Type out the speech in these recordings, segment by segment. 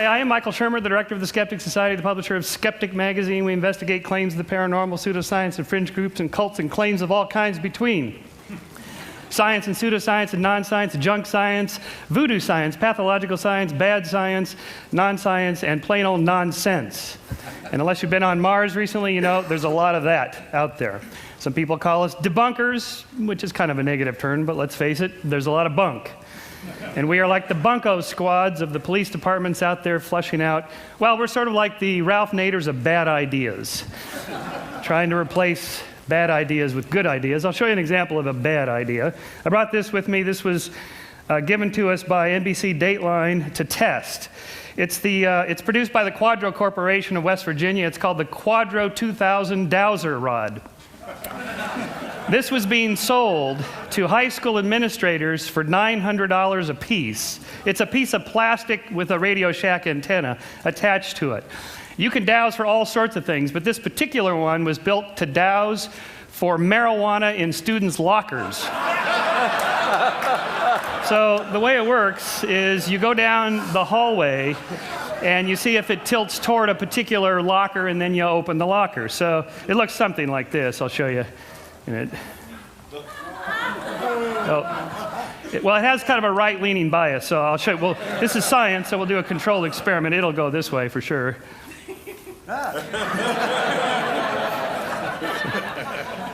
Hi, I am Michael Shermer, the director of the Skeptic Society, the publisher of Skeptic Magazine. We investigate claims of the paranormal, pseudoscience, and fringe groups and cults and claims of all kinds between. Science and pseudoscience and non-science, junk science, voodoo science, pathological science, bad science, non-science, and plain old nonsense. And unless you've been on Mars recently, you know there's a lot of that out there. Some people call us debunkers, which is kind of a negative term, but let's face it, there's a lot of bunk. And we are like the bunko squads of the police departments out there flushing out. Well, we're sort of like the Ralph Naders of bad ideas, trying to replace bad ideas with good ideas. I'll show you an example of a bad idea. I brought this with me. This was given to us by NBC Dateline to test. It's produced by the Quadro Corporation of West Virginia. It's called the Quadro 2000 Dowser Rod. This was being sold to high school administrators for $900 a piece. It's a piece of plastic with a Radio Shack antenna attached to it. You can douse for all sorts of things, but this particular one was built to douse for marijuana in students' lockers. So the way it works is you go down the hallway and you see if it tilts toward a particular locker, and then you open the locker. So it looks something like this. I'll show you. Well, it has kind of a right-leaning bias, so I'll show you. Well, this is science, so we'll do a controlled experiment. It'll go this way for sure.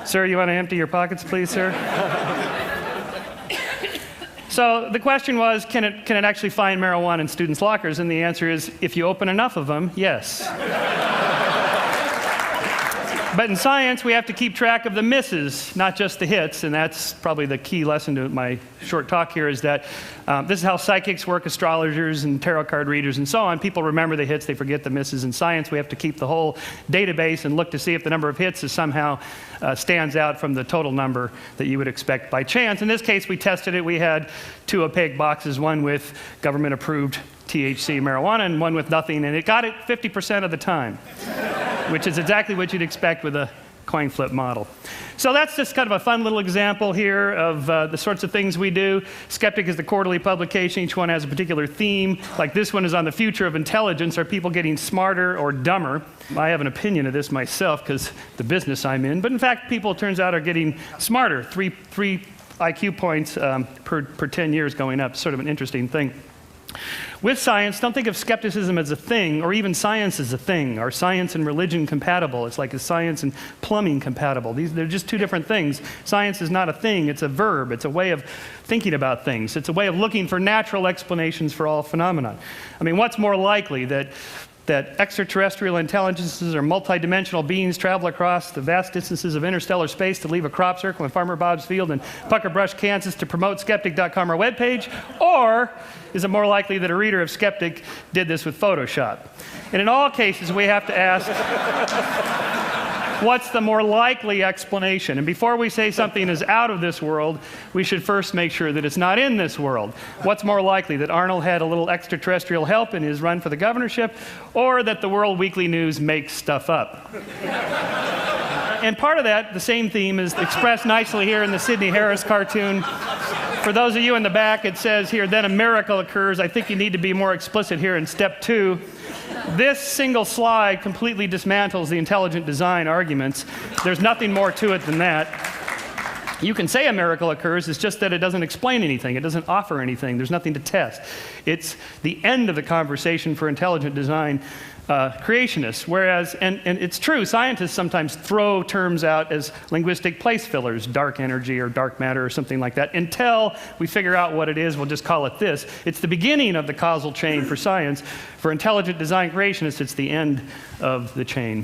Sir, you want to empty your pockets, please, sir? So the question was, can it actually find marijuana in students' lockers? And the answer is, if you open enough of them, yes. But in science, we have to keep track of the misses, not just the hits, and that's probably the key lesson to my short talk here, is that this is how psychics work, astrologers and tarot card readers and so on. People remember the hits, they forget the misses. In science, we have to keep the whole database and look to see if the number of hits is somehow stands out from the total number that you would expect by chance. In this case, we tested it. We had two opaque boxes, one with government-approved THC marijuana and one with nothing, and it got it 50% of the time, which is exactly what you'd expect with a coin flip model. So that's just kind of a fun little example here of the sorts of things we do. Skeptic is the quarterly publication. Each one has a particular theme. Like this one is on the future of intelligence. Are people getting smarter or dumber? I have an opinion of this myself because the business I'm in. But in fact, people, it turns out, are getting smarter. Three IQ points per 10 years going up. Sort of an interesting thing. With science, don't think of skepticism as a thing, or even science as a thing. Are science and religion compatible? It's like, is science and plumbing compatible? They're just two different things. Science is not a thing, it's a verb. It's a way of thinking about things. It's a way of looking for natural explanations for all phenomena. I mean, what's more likely, that extraterrestrial intelligences or multidimensional beings travel across the vast distances of interstellar space to leave a crop circle in Farmer Bob's field in Pucker Brush, Kansas to promote Skeptic.com, our webpage? Or is it more likely that a reader of Skeptic did this with Photoshop? And in all cases, we have to ask, what's the more likely explanation? And before we say something is out of this world, we should first make sure that it's not in this world. What's more likely, that Arnold had a little extraterrestrial help in his run for the governorship, or that the World Weekly News makes stuff up? And part of that, the same theme, is expressed nicely here in the Sidney Harris cartoon. For those of you in the back, it says here, then a miracle occurs. I think you need to be more explicit here in step 2. This single slide completely dismantles the intelligent design arguments. There's nothing more to it than that. You can say a miracle occurs, it's just that it doesn't explain anything. It doesn't offer anything. There's nothing to test. It's the end of the conversation for intelligent design creationists. Whereas, and it's true, scientists sometimes throw terms out as linguistic place fillers, dark energy or dark matter or something like that. Until we figure out what it is, we'll just call it this. It's the beginning of the causal chain for science. For intelligent design creationists, it's the end of the chain.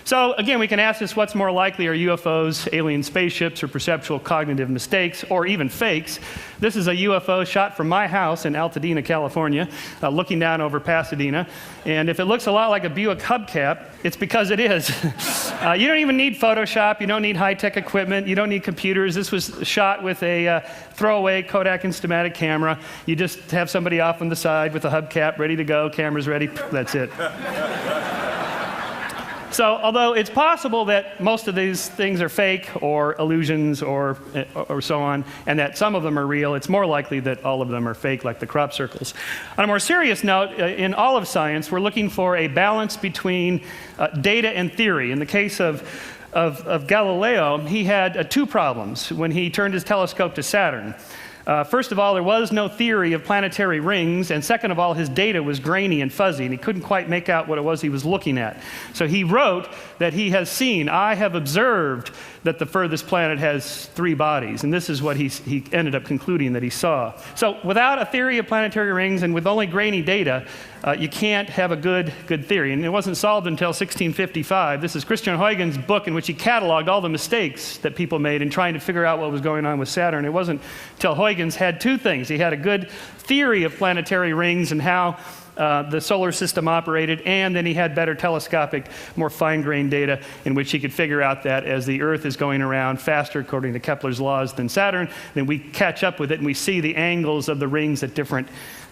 So again, we can ask this, what's more likely, are UFOs, alien spaceships, or perceptual cognitive mistakes, or even fakes? This is a UFO shot from my house in Altadena, California, looking down over Pasadena. And if it looks a lot like a Buick hubcap, it's because it is. You don't even need Photoshop, you don't need high-tech equipment, you don't need computers. This was shot with a throwaway Kodak Instamatic camera. You just have somebody off on the side with a hubcap ready to go, camera's ready, that's it. So although it's possible that most of these things are fake or illusions or so on, and that some of them are real, it's more likely that all of them are fake, like the crop circles. On a more serious note, in all of science, we're looking for a balance between data and theory. In the case of Galileo, he had two problems when he turned his telescope to Saturn. First of all, there was no theory of planetary rings, and second of all, his data was grainy and fuzzy, and he couldn't quite make out what it was he was looking at. So he wrote that he has seen, I have observed that the furthest planet has 3 bodies, and this is what he ended up concluding that he saw. So without a theory of planetary rings and with only grainy data, you can't have a good theory. And it wasn't solved until 1655. This is Christian Huygens' book in which he cataloged all the mistakes that people made in trying to figure out what was going on with Saturn. It wasn't until Huygens had 2 things. He had a good theory of planetary rings and how the solar system operated, and then he had better telescopic, more fine-grained data in which he could figure out that as the Earth is going around faster, according to Kepler's laws, than Saturn, then we catch up with it and we see the angles of the rings at different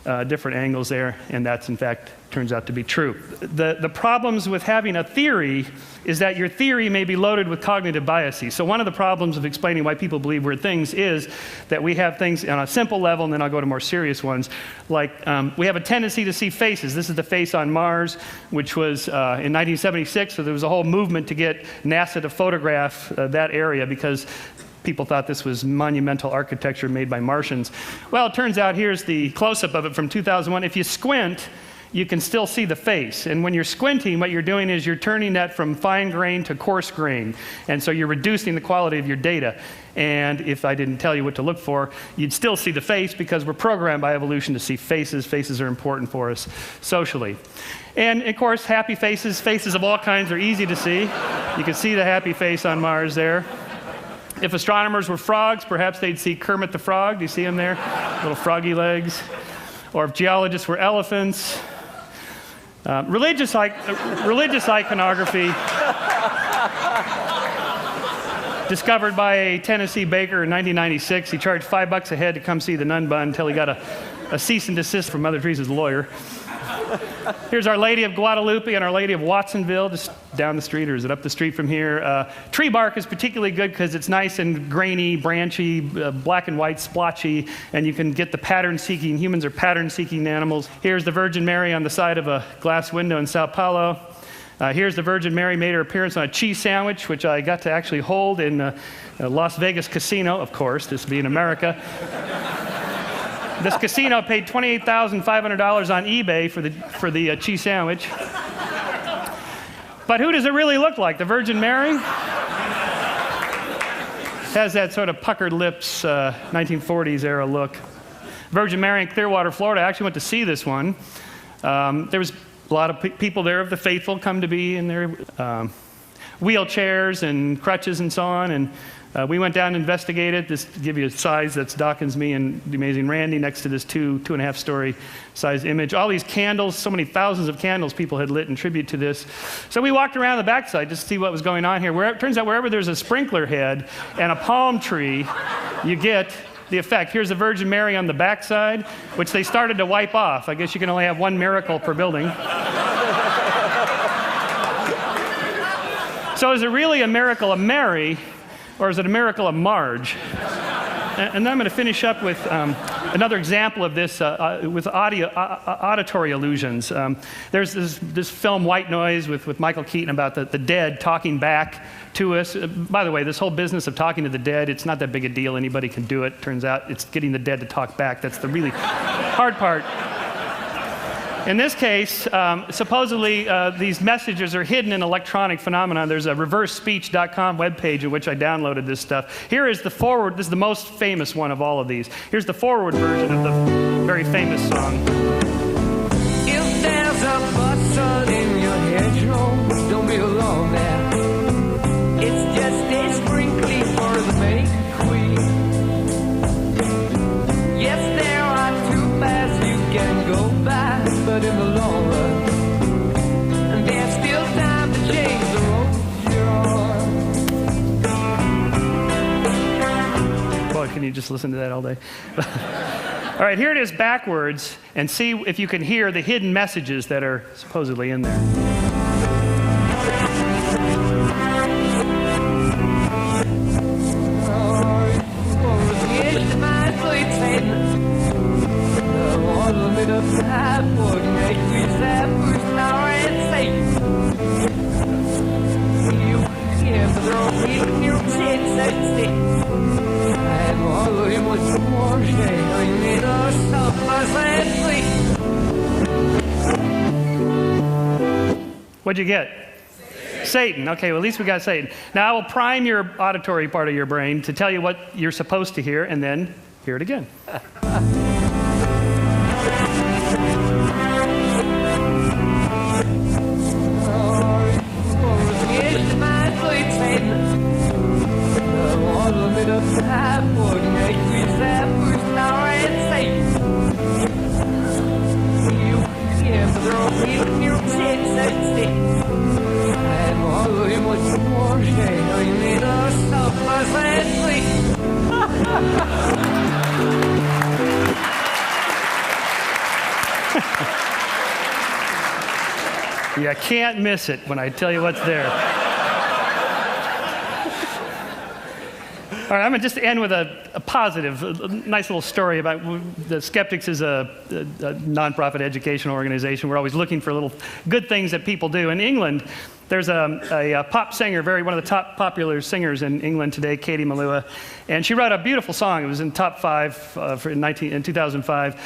angles there, and that's in fact turns out to be true. The problems with having a theory is that your theory may be loaded with cognitive biases. So one of the problems of explaining why people believe weird things is that we have things on a simple level, and then I'll go to more serious ones, like we have a tendency to see faces. This is the face on Mars, which was in 1976, so there was a whole movement to get NASA to photograph that area because people thought this was monumental architecture made by Martians. Well, it turns out here's the close-up of it from 2001. If you squint, you can still see the face. And when you're squinting, what you're doing is you're turning that from fine grain to coarse grain. And so you're reducing the quality of your data. And if I didn't tell you what to look for, you'd still see the face because we're programmed by evolution to see faces. Faces are important for us socially. And of course, happy faces, faces of all kinds are easy to see. You can see the happy face on Mars there. If astronomers were frogs, perhaps they'd see Kermit the Frog. Do you see him there? Little froggy legs. Or if geologists were elephants. Religious iconography discovered by a Tennessee baker in 1996. He charged $5 a head to come see the nun bun until he got a cease and desist from Mother Teresa's lawyer. Here's Our Lady of Guadalupe and Our Lady of Watsonville, just down the street, or is it up the street from here? Tree bark is particularly good because it's nice and grainy, branchy, black and white, splotchy, and you can get the pattern-seeking. Humans are pattern-seeking animals. Here's the Virgin Mary on the side of a glass window in Sao Paulo. Here's the Virgin Mary made her appearance on a cheese sandwich, which I got to actually hold in a Las Vegas casino, of course, this being America. This casino paid $28,500 on eBay for the cheese sandwich. But who does it really look like? The Virgin Mary? Has that sort of puckered lips, 1940s era look. Virgin Mary in Clearwater, Florida. I actually went to see this one. There was a lot of people there of the faithful come to be in their wheelchairs and crutches and so on. And we went down and investigated. This to give you a size, that's Dawkins, me, and the amazing Randy next to this 2.5 story size image. All these candles, so many thousands of candles people had lit in tribute to this. So we walked around the backside just to see what was going on here. It turns out wherever there's a sprinkler head and a palm tree, you get the effect. Here's the Virgin Mary on the backside, which they started to wipe off. I guess you can only have one miracle per building. So is it really a miracle of Mary, or is it a miracle of Marge? And then I'm going to finish up with another example of this with auditory illusions. There's this film, White Noise, with Michael Keaton about the dead talking back to us. By the way, this whole business of talking to the dead, it's not that big a deal. Anybody can do it. Turns out it's getting the dead to talk back. That's the really hard part. In this case, supposedly these messages are hidden in electronic phenomena. There's a reversespeech.com webpage in which I downloaded this stuff. Here is the forward. This is the most famous one of all of these. Here's the forward version of the very famous song. If there's a bustle in your hedgerow, don't be alone there. It's just a sprinkling for the May Queen. Yes, there are 2 paths you can go by. But in the long run, there's still time to change the road you're on. Boy, can you just listen to that all day? All right, here it is backwards, and see if you can hear the hidden messages that are supposedly in there. What'd you get? Satan. Okay, well, at least we got Satan. Now I will prime your auditory part of your brain to tell you what you're supposed to hear, and then hear it again. You can't miss it when I tell you what's there. All right, I'm going to just end with a positive, a nice little story about the Skeptics is a nonprofit educational organization. We're always looking for little good things that people do. In England, there's a pop singer, one of the top popular singers in England today, Katie Malua, and she wrote a beautiful song. It was in top 5 in 2005,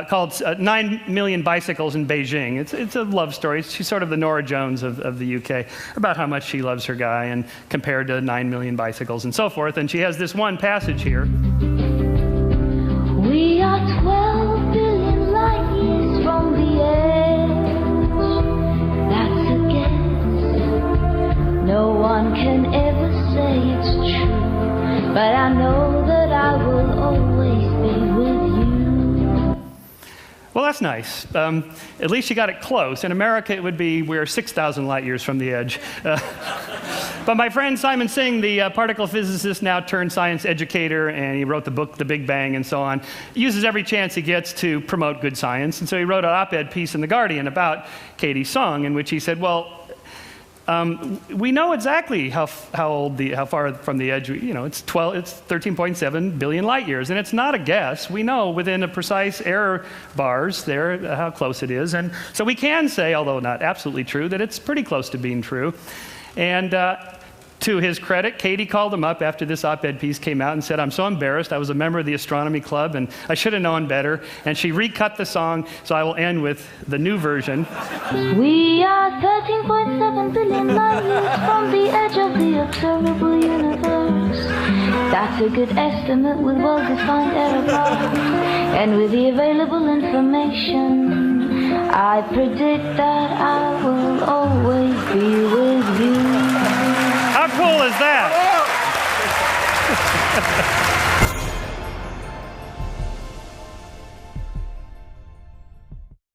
called 9 Million Bicycles in Beijing. It's a love story. She's sort of the Norah Jones of the UK, about how much she loves her guy and compared to 9 million bicycles and so forth. And she has this one passage here. We are 12 billion light years from the edge. That's a guess. No one can ever say it's true, but I know that I will always be with you. Well, that's nice. At least you got it close. In America, it would be we're 6,000 light years from the edge. But my friend Simon Singh, the particle physicist, now turned science educator, and he wrote the book The Big Bang and so on, uses every chance he gets to promote good science. And so he wrote an op-ed piece in The Guardian about Katie's song, in which he said, well, we know exactly how far from the edge, it's 13.7 billion light years, and it's not a guess. We know within a precise error bars there how close it is, and so we can say, although not absolutely true, that it's pretty close to being true. And to his credit, Katie called him up after this op-ed piece came out and said, I'm so embarrassed. I was a member of the astronomy club, and I should have known better. And she recut the song, so I will end with the new version. We are 13.7 billion light years from the edge of the observable universe. That's a good estimate with well-defined error bars. And with the available information, I predict that I will always be with you. How cool is that?